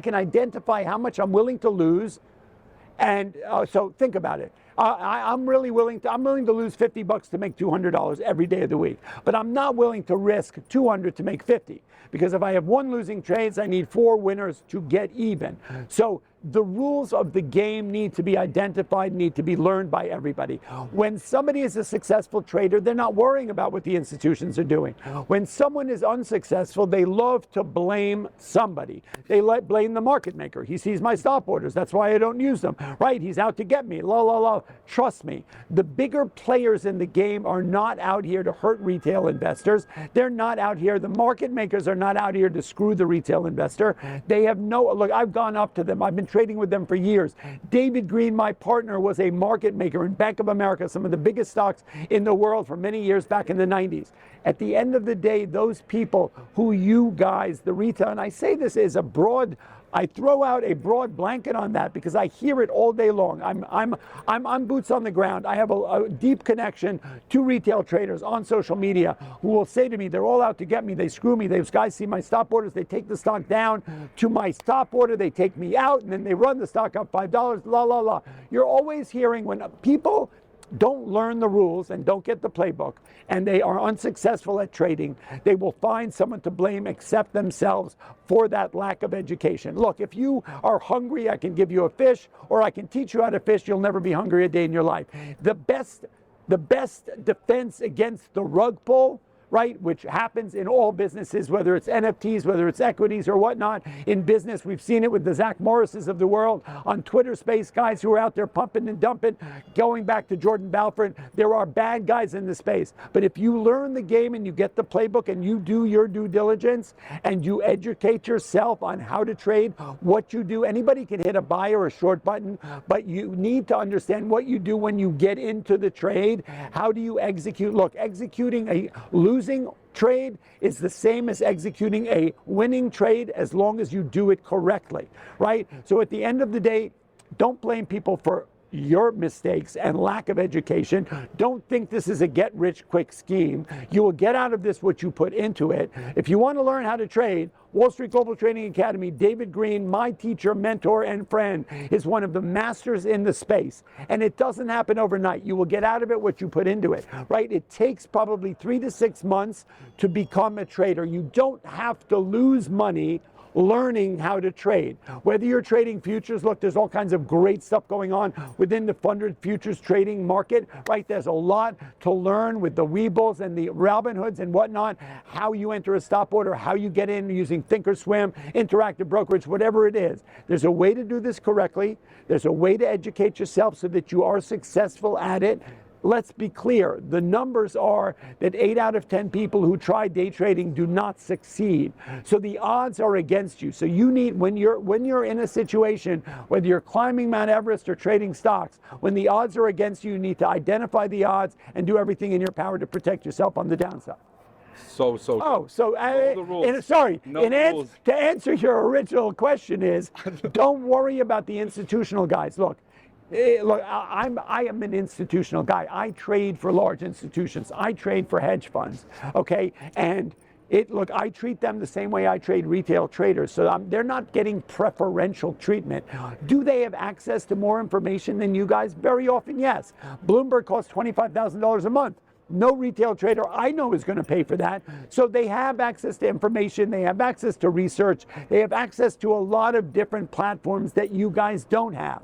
I can identify how much I'm willing to lose. And so think about it. I'm willing to lose $50 to make $200 every day of the week, but I'm not willing to risk 200 to make 50, because if I have one losing trades, I need 4 winners to get even. So the rules of the game need to be identified, need to be learned by everybody. When somebody is a successful trader, they're not worrying about what the institutions are doing. When someone is unsuccessful, they love to blame somebody. They blame the market maker. He sees my stop orders, that's why I don't use them. Right? He's out to get me. La la la. Trust me, the bigger players in the game are not out here to hurt retail investors. They're not out here. The market makers are not out here to screw the retail investor. They have no, look, I've gone up to them. I've been trading with them for years. David Green, my partner, was a market maker in Bank of America, some of the biggest stocks in the world for many years back in the 90s. At the end of the day, those people who you guys, the retail, and I say this is a broad, I throw out a broad blanket on that because I hear it all day long. I'm boots on the ground. I have a deep connection to retail traders on social media who will say to me, they're all out to get me, they screw me, those guys see my stop orders, they take the stock down to my stop order, they take me out, and then they run the stock up $5, la la la. You're always hearing when people don't learn the rules and don't get the playbook, and they are unsuccessful at trading, they will find someone to blame except themselves for that lack of education. Look, if you are hungry, I can give you a fish, or I can teach you how to fish. You'll never be hungry a day in your life. The best defense against the rug pull, right, which happens in all businesses, whether it's NFTs, whether it's equities or whatnot. In business, we've seen it with the Zach Morrises of the world on Twitter Space, guys who are out there pumping and dumping. Going back to Jordan Belfort, there are bad guys in the space. But if you learn the game and you get the playbook and you do your due diligence and you educate yourself on how to trade, what you do, anybody can hit a buy or a short button, but you need to understand what you do when you get into the trade. How do you execute? Look, executing a losing trade is the same as executing a winning trade as long as you do it correctly, right? So at the end of the day, don't blame people for your mistakes and lack of education. Don't think this is a get-rich-quick scheme. You will get out of this what you put into it. If you want to learn how to trade, Wall Street Global Trading Academy, David Green, my teacher, mentor, and friend, is one of the masters in the space. And it doesn't happen overnight. You will get out of it what you put into it, right? It takes probably 3 to 6 months to become a trader. You don't have to lose money learning how to trade. Whether you're trading futures, look, there's all kinds of great stuff going on within the funded futures trading market, right? There's a lot to learn with the Webull and the Robinhoods and whatnot, how you enter a stop order, how you get in using Thinkorswim, Interactive Brokerage, whatever it is. There's a way to do this correctly. There's a way to educate yourself so that you are successful at it. Let's be clear, the numbers are that 8 out of 10 people who try day trading do not succeed. So the odds are against you. So you need, when you're in a situation, whether you're climbing Mount Everest or trading stocks, when the odds are against you, you need to identify the odds and do everything in your power to protect yourself on the downside. To answer your original question is, don't worry about the institutional guys. Look, I am an institutional guy. I trade for large institutions. I trade for hedge funds, okay? And I treat them the same way I trade retail traders. So they're not getting preferential treatment. Do they have access to more information than you guys? Very often, yes. Bloomberg costs $25,000 a month. No retail trader I know is going to pay for that. So they have access to information, they have access to research, they have access to a lot of different platforms that you guys don't have.